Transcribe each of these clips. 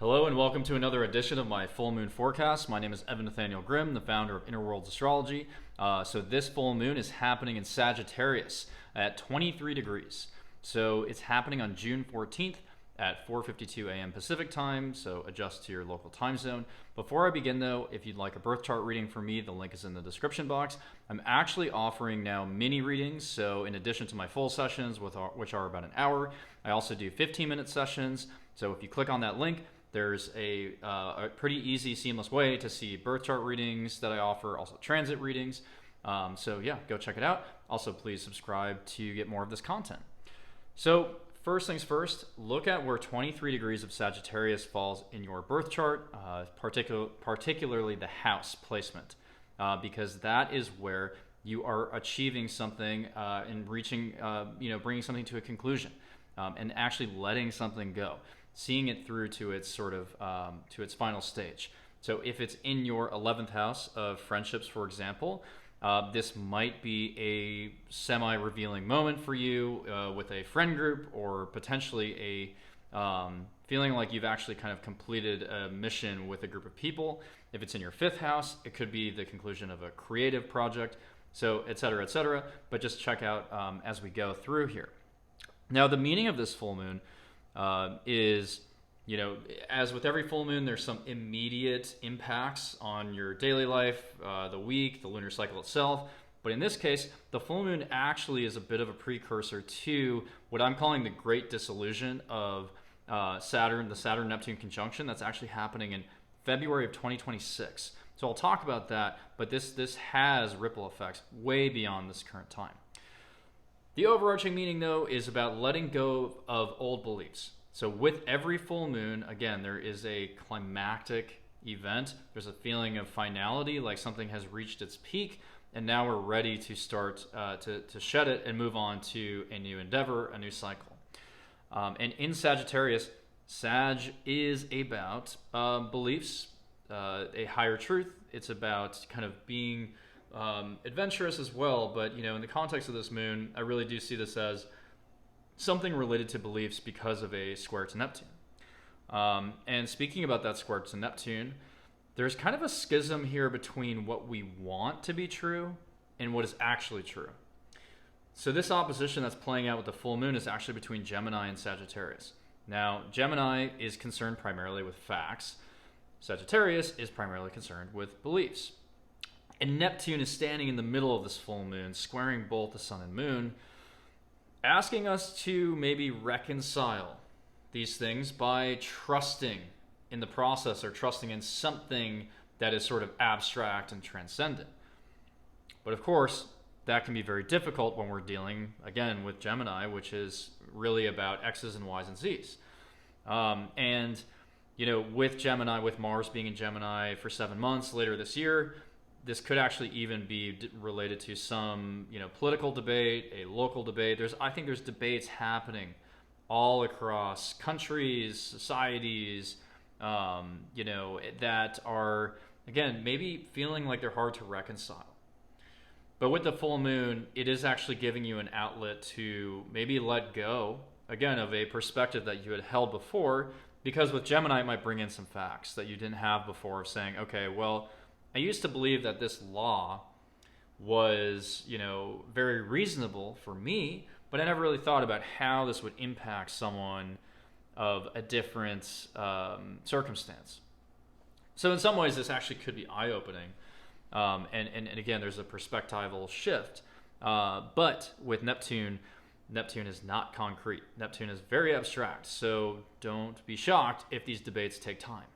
Hello and welcome to another edition of my full moon forecast. My name is Evan Nathaniel Grimm, the founder of Inner Worlds Astrology. So this full moon is happening in Sagittarius at 23 degrees. So it's happening on June 14th at 4:52 a.m. Pacific time, so adjust to your local time zone. Before I begin though, if you'd like a birth chart reading from me, the link is in the description box. I'm actually offering now mini readings, so in addition to my full sessions, which are about an hour, I also do 15-minute sessions. So if you click on that link, there's a pretty easy, seamless way to see birth chart readings that I offer, also transit readings. So yeah, go check it out. Also, please subscribe to get more of this content. So first things first, look at where 23 degrees of Sagittarius falls in your birth chart, particularly the house placement, because that is where you are achieving something and reaching, bringing something to a conclusion, and actually letting something go, seeing it through to its sort of to its final stage. So if it's in your 11th house of friendships, for example, this might be a semi-revealing moment for you with a friend group, or potentially a feeling like you've actually kind of completed a mission with a group of people. If it's in your 5th house, it could be the conclusion of a creative project, so et cetera, et cetera. But just check out as we go through here. Now, the meaning of this full moon is, as with every full moon, there's some immediate impacts on your daily life, the week, the lunar cycle itself. But in this case, the full moon actually is a bit of a precursor to what I'm calling the Great Dissolution of Saturn, the Saturn-Neptune conjunction that's actually happening in February of 2026. So I'll talk about that, but this has ripple effects way beyond this current time. The overarching meaning, though, is about letting go of old beliefs. So with every full moon, again, there is a climactic event. There's a feeling of finality, like something has reached its peak, and now we're ready to start to shed it and move on to a new endeavor, a new cycle. And in Sagittarius, Sag is about beliefs, a higher truth. It's about kind of being adventurous as well, but in the context of this moon, I really do see this as something related to beliefs because of a square to Neptune. And speaking about that square to Neptune, there's kind of a schism here between what we want to be true and what is actually true. So this opposition that's playing out with the full moon is actually between Gemini and Sagittarius. Now, Gemini is concerned primarily with facts. Sagittarius is primarily concerned with beliefs. And Neptune is standing in the middle of this full moon, squaring both the sun and moon, asking us to maybe reconcile these things by trusting in the process, or trusting in something that is sort of abstract and transcendent. But of course, that can be very difficult when we're dealing, again, with Gemini, which is really about X's and Y's and Z's. With Gemini, with Mars being in Gemini for 7 months later this year, this could actually even be related to some, political debate, a local debate. I think there's debates happening all across countries, societies, that are, again, maybe feeling like they're hard to reconcile. But with the full moon, it is actually giving you an outlet to maybe let go, again, of a perspective that you had held before, because with Gemini, it might bring in some facts that you didn't have before, of saying, okay, well, I used to believe that this law was, very reasonable for me, but I never really thought about how this would impact someone of a different circumstance. So in some ways, this actually could be eye-opening. And again, there's a perspectival shift. But with Neptune is not concrete. Neptune is very abstract. So don't be shocked if these debates take time.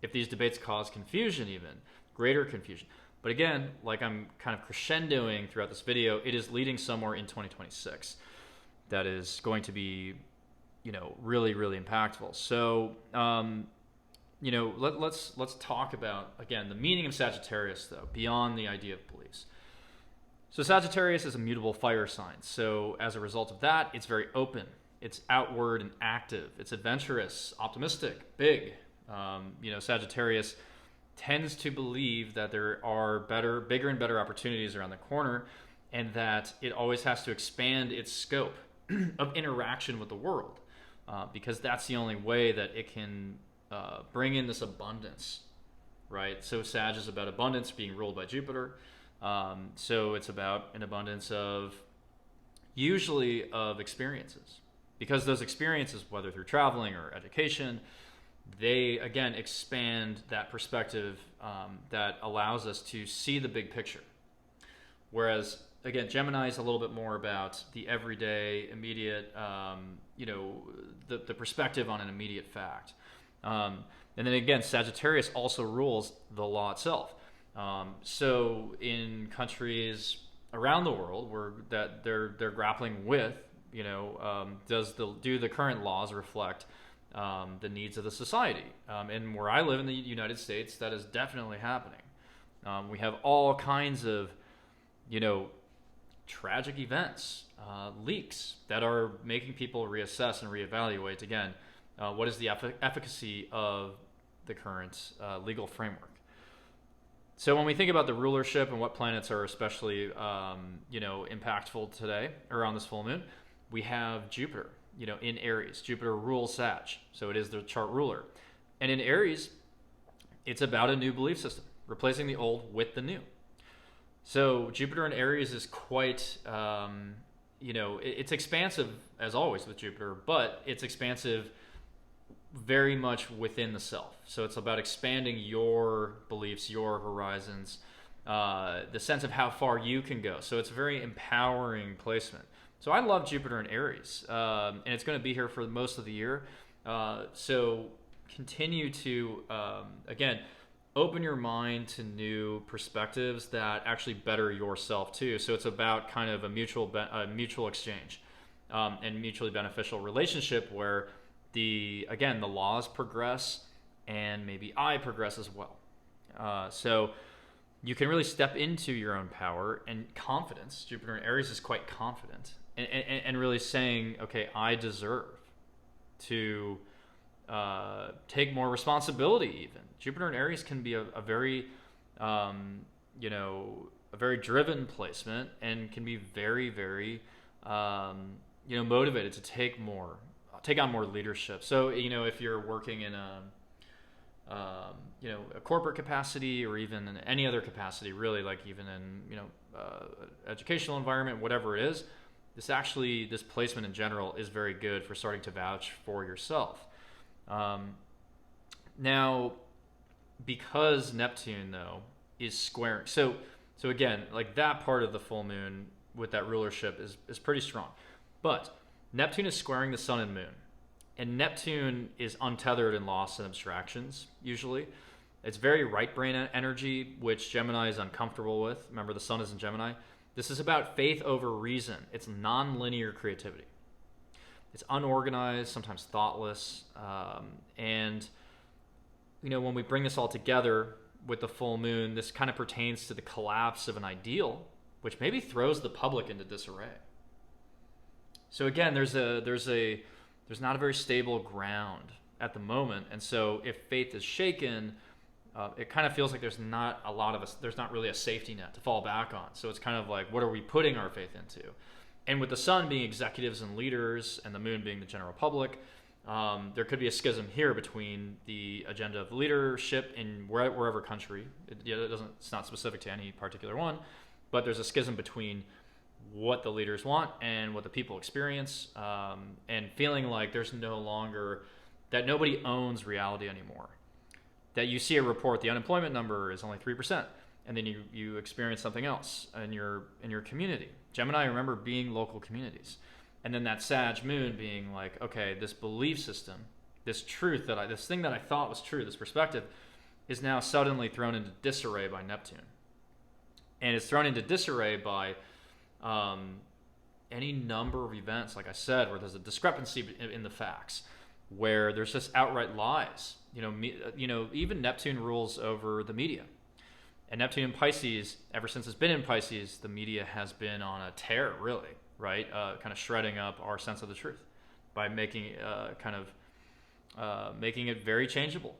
If these debates cause confusion, even greater confusion. But again, like I'm kind of crescendoing throughout this video, it is leading somewhere in 2026 that is going to be, really, really impactful. So, let's talk about, again, the meaning of Sagittarius, though, beyond the idea of beliefs. So Sagittarius is a mutable fire sign. So as a result of that, it's very open. It's outward and active. It's adventurous, optimistic, big. Sagittarius tends to believe that there are bigger and better opportunities around the corner, and that it always has to expand its scope of interaction with the world, because that's the only way that it can bring in this abundance, right? So Sag is about abundance being ruled by Jupiter. So it's about an abundance of, usually of experiences, because those experiences, whether through traveling or education, they again expand that perspective that allows us to see the big picture. Whereas again, Gemini is a little bit more about the everyday, immediate, the perspective on an immediate fact. And then again, Sagittarius also rules the law itself. So in countries around the world where that they're grappling with, do the current laws reflect the needs of the society? And where I live in the United States, that is definitely happening. We have all kinds of, tragic events, leaks that are making people reassess and reevaluate again what is the efficacy of the current legal framework. So when we think about the rulership and what planets are especially impactful today or on this full moon, we have Jupiter, in Aries. Jupiter rules Sag, so it is the chart ruler. And in Aries, it's about a new belief system, replacing the old with the new. So Jupiter in Aries is quite, it's expansive as always with Jupiter, but it's expansive very much within the self. So it's about expanding your beliefs, your horizons, the sense of how far you can go. So it's a very empowering placement. So I love Jupiter in Aries, and it's going to be here for most of the year. So continue to, again, open your mind to new perspectives that actually better yourself too. So it's about kind of a mutual exchange and mutually beneficial relationship where the laws progress and maybe I progress as well. So you can really step into your own power and confidence. Jupiter in Aries is quite confident and really saying, okay, I deserve to take more responsibility even. Jupiter in Aries can be a very, a very driven placement and can be very, very, motivated to take on more leadership. So, if you're working in a corporate capacity or even in any other capacity, really, like even in, educational environment, whatever it is, this placement in general is very good for starting to vouch for yourself. Now, because Neptune though is squaring, so again, like that part of the full moon with that rulership is pretty strong, but Neptune is squaring the sun and moon, and Neptune is untethered and lost in abstractions. Usually, it's very right brain energy, which Gemini is uncomfortable with. Remember, the sun is in Gemini. This is about faith over reason. It's non-linear creativity. It's unorganized, sometimes thoughtless, and when we bring this all together with the full moon, this kind of pertains to the collapse of an ideal, which maybe throws the public into disarray. So again, there's not a very stable ground at the moment, and so if faith is shaken, it kind of feels like there's not really a safety net to fall back on. So it's kind of like, what are we putting our faith into? And with the sun being executives and leaders and the moon being the general public, there could be a schism here between the agenda of leadership in wherever country. It's not specific to any particular one, but there's a schism between what the leaders want and what the people experience, and feeling like there's that nobody owns reality anymore. That you see a report, the unemployment number is only 3%, and then you experience something else in your community. Gemini, remember, being local communities. And then that Sag moon being like, okay, this belief system, this truth this thing that I thought was true, this perspective, is now suddenly thrown into disarray by Neptune. And it's thrown into disarray by any number of events, like I said, where there's a discrepancy in the facts, where there's just outright lies. Even Neptune rules over the media. And Neptune in Pisces, ever since it's been in Pisces, the media has been on a tear, really, right? Kind of shredding up our sense of the truth by making making it very changeable.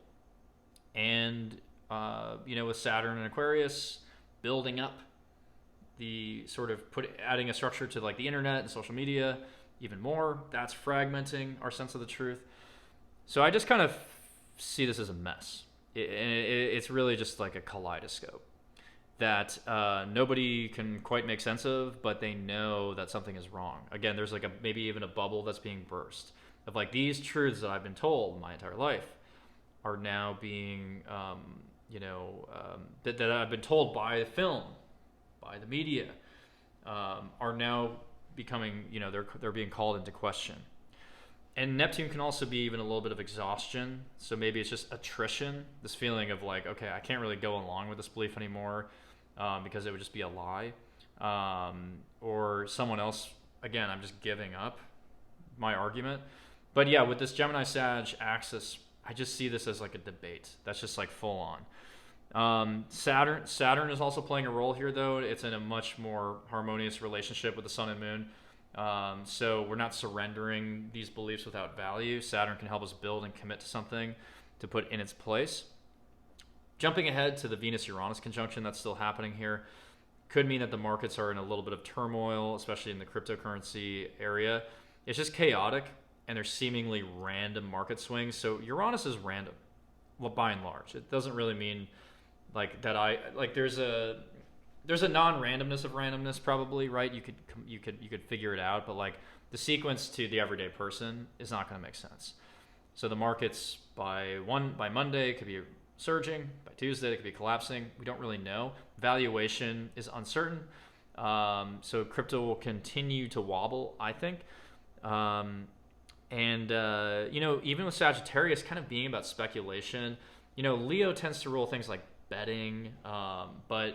And, with Saturn and Aquarius building up the sort of adding a structure to like the internet and social media even more, that's fragmenting our sense of the truth. So I just kind of see this as a mess. It's really just like a kaleidoscope that nobody can quite make sense of, but they know that something is wrong. Again, there's like maybe even a bubble that's being burst of like these truths that I've been told my entire life are now being, that I've been told by the film, by the media, are now becoming, they're being called into question. And Neptune can also be even a little bit of exhaustion. So maybe it's just attrition, this feeling of like, okay, I can't really go along with this belief anymore because it would just be a lie. Or someone else, again, I'm just giving up my argument. But yeah, with this Gemini-Sag axis, I just see this as like a debate. That's just like full on. Saturn is also playing a role here, though. It's in a much more harmonious relationship with the sun and moon. So we're not surrendering these beliefs without value. Saturn can help us build and commit to something to put in its place. Jumping ahead to the Venus-Uranus conjunction that's still happening here could mean that the markets are in a little bit of turmoil, especially in the cryptocurrency area. It's just chaotic, and there's seemingly random market swings. So Uranus is random, well, by and large. It doesn't really mean like that there's a non-randomness of randomness, probably, right? You could figure it out, but like the sequence to the everyday person is not going to make sense. So the markets by Monday could be surging, by Tuesday it could be collapsing. We don't really know. Valuation is uncertain. So crypto will continue to wobble, I think. Even with Sagittarius kind of being about speculation, Leo tends to rule things like betting, but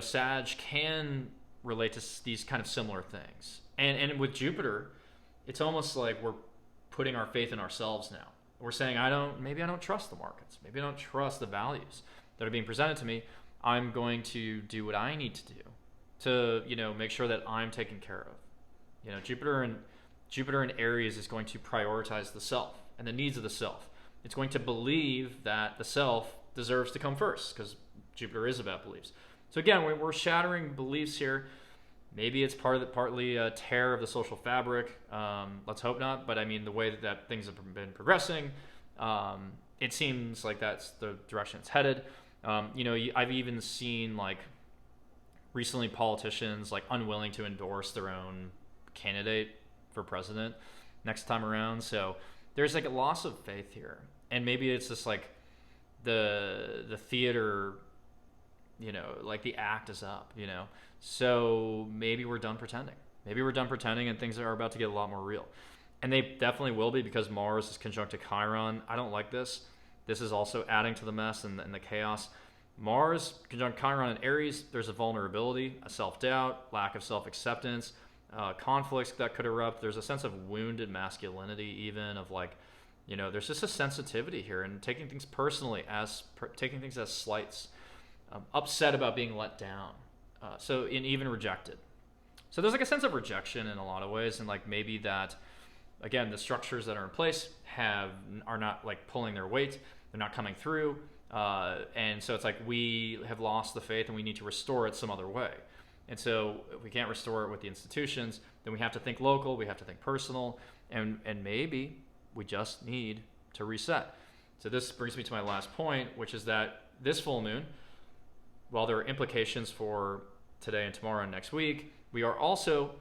Sag can relate to these kind of similar things. And with Jupiter, it's almost like we're putting our faith in ourselves now. We're saying, maybe I don't trust the markets. Maybe I don't trust the values that are being presented to me. I'm going to do what I need to do to, make sure that I'm taken care of. Jupiter in Aries is going to prioritize the self and the needs of the self. It's going to believe that the self deserves to come first because Jupiter is about beliefs. So again, we're shattering beliefs here. Maybe it's partly a tear of the social fabric. Let's hope not. But I mean, the way that things have been progressing, it seems like that's the direction it's headed. I've even seen like recently politicians like unwilling to endorse their own candidate for president next time around. So there's like a loss of faith here. And maybe it's just like the theater, like the act is up, So maybe we're done pretending. Maybe we're done pretending and things are about to get a lot more real. And they definitely will be because Mars is conjunct to Chiron. I don't like this. This is also adding to the mess and the chaos. Mars conjunct Chiron in Aries, there's a vulnerability, a self-doubt, lack of self-acceptance, conflicts that could erupt. There's a sense of wounded masculinity even, of like, there's just a sensitivity here and taking things personally taking things as slights, upset about being let down, and even rejected. So there's like a sense of rejection in a lot of ways, and like maybe that, again, the structures that are in place are not like pulling their weight, they're not coming through, and so it's like we have lost the faith and we need to restore it some other way. And so if we can't restore it with the institutions, then we have to think local, we have to think personal, and maybe we just need to reset. So this brings me to my last point, which is that this full moon, while there are implications for today and tomorrow and next week, we are also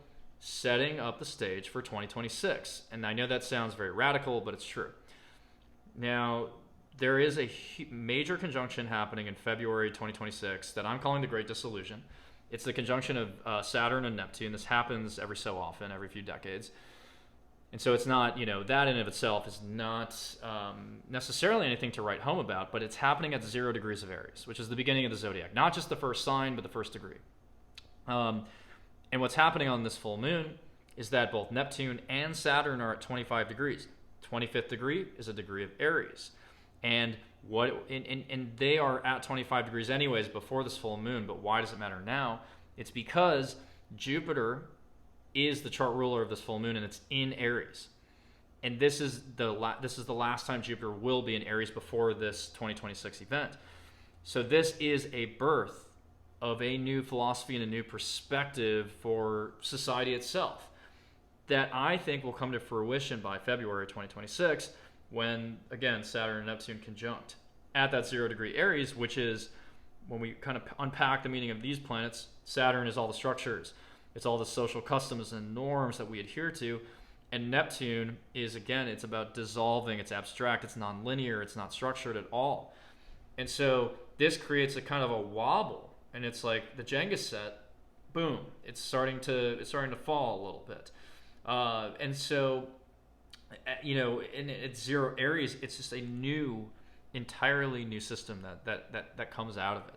setting up the stage for 2026. And I know that sounds very radical, but it's true. Now, there is a major conjunction happening in February 2026 that I'm calling the Great Dissolution. It's the conjunction of Saturn and Neptune. This happens every so often, every few decades. And so it's not, that in of itself is not necessarily anything to write home about, but it's happening at 0 degrees of Aries, which is the beginning of the zodiac. Not just the first sign, but the first degree. And what's happening on this full moon is that both Neptune and Saturn are at 25 degrees. 25th degree is a degree of Aries. And they are at 25 degrees anyways before this full moon, but why does it matter now? It's because Jupiter is the chart ruler of this full moon, and it's in Aries. And this is the last time Jupiter will be in Aries before this 2026 event. So this is a birth of a new philosophy and a new perspective for society itself that I think will come to fruition by February 2026, when, again, Saturn and Neptune conjunct at that 0 degree Aries, which is, when we kind of unpack the meaning of these planets, Saturn is all the structures. It's all the social customs and norms that we adhere to. And Neptune is, again, it's about dissolving. It's abstract. It's nonlinear. It's not structured at all. And so this creates a kind of a wobble. And it's like the Jenga set, boom, it's starting to fall a little bit. And so, it's 0 Aries, it's just a entirely new system that comes out of it.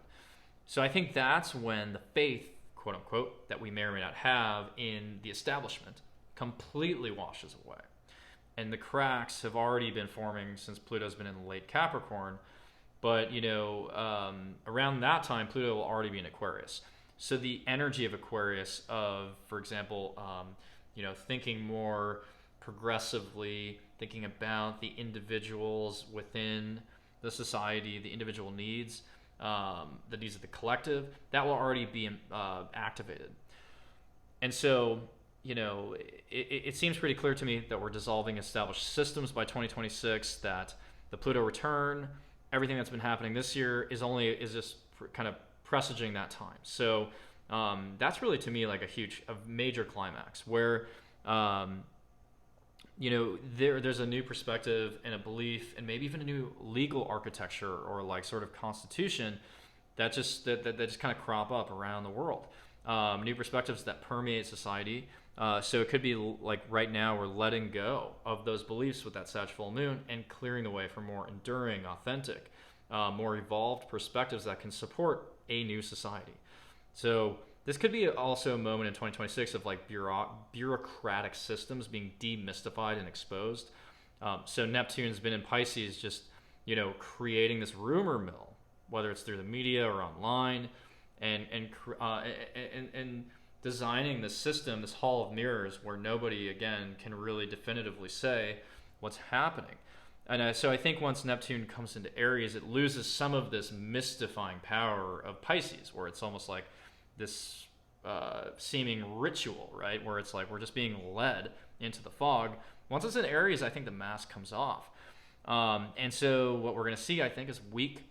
So I think that's when the faith, quote unquote, that we may or may not have in the establishment completely washes away. And the cracks have already been forming since Pluto's been in late Capricorn. But, around that time, Pluto will already be in Aquarius. So the energy of Aquarius of, for example, thinking more progressively, thinking about the individuals within the society, the individual needs, the needs of the collective, that will already be activated. And so, it seems pretty clear to me that we're dissolving established systems by 2026, that the Pluto return, everything that's been happening this year is just kind of presaging that time. So that's really, to me, like a major climax where, there's a new perspective and a belief and maybe even a new legal architecture or like sort of constitution that just kind of crop up around the world. New perspectives that permeate society. So it could be like right now we're letting go of those beliefs with that Sag full moon and clearing the way for more enduring, authentic, more evolved perspectives that can support a new society. So this could be also a moment in 2026 of like bureaucratic systems being demystified and exposed. So Neptune's been in Pisces, just creating this rumor mill, whether it's through the media or online, and designing the system, this hall of mirrors, where nobody, again, can really definitively say what's happening. And so I think once Neptune comes into Aries, it loses some of this mystifying power of Pisces, where it's almost like this seeming ritual, right? Where it's like we're just being led into the fog. Once it's in Aries, I think the mask comes off. And so what we're going to see, I think, is weak,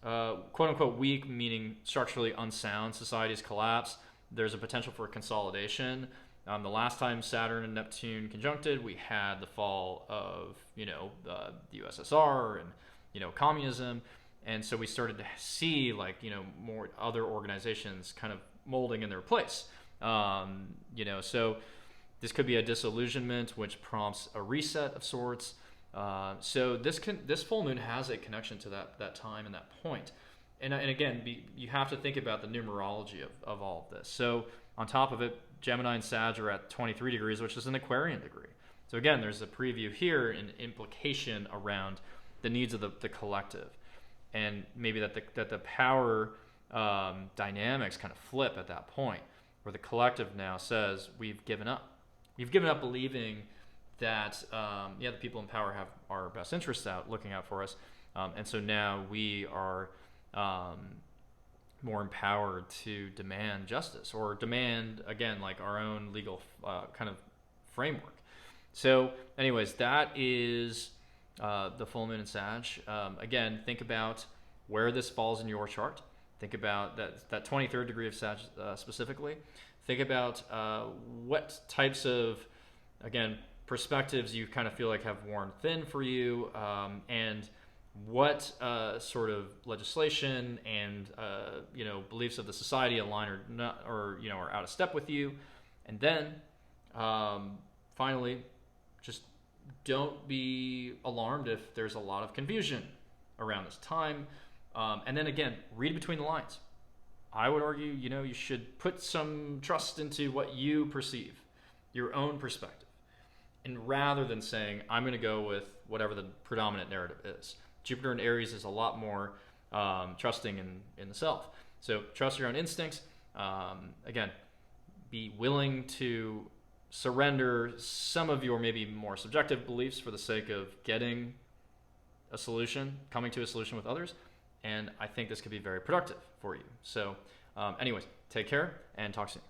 quote unquote weak, meaning structurally unsound societies collapse. There's a potential for consolidation. The last time Saturn and Neptune conjuncted, we had the fall of, the USSR and, communism. And so we started to see more other organizations kind of molding in their place. So this could be a disillusionment, which prompts a reset of sorts. So this full moon has a connection to that time and that point. And again, you have to think about the numerology of all of this. So on top of it, Gemini and Sag are at 23 degrees, which is an Aquarian degree. So again, there's a preview here, an implication around the needs of the collective. And maybe that the power dynamics kind of flip at that point, where the collective now says, we've given up. We've given up believing that, the people in power have our best interests looking out for us. And so now we are more empowered to demand justice, or demand, again, like our own legal kind of framework. So anyways, that is the full moon in Sag. Again, think about where this falls in your chart. Think about that 23rd degree of Sag specifically. Think about what types of, again, perspectives you kind of feel like have worn thin for you, and what sort of legislation and beliefs of the society align or not, or are out of step with you. And then finally, just don't be alarmed if there's a lot of confusion around this time. And then again, read between the lines. I would argue, you should put some trust into what you perceive, your own perspective. And rather than saying, I'm going to go with whatever the predominant narrative is. Jupiter in Aries is a lot more trusting in the self. So trust your own instincts. Again, be willing to surrender some of your maybe more subjective beliefs for the sake of getting a solution, coming to a solution with others. And I think this could be very productive for you. So anyways, take care and talk soon.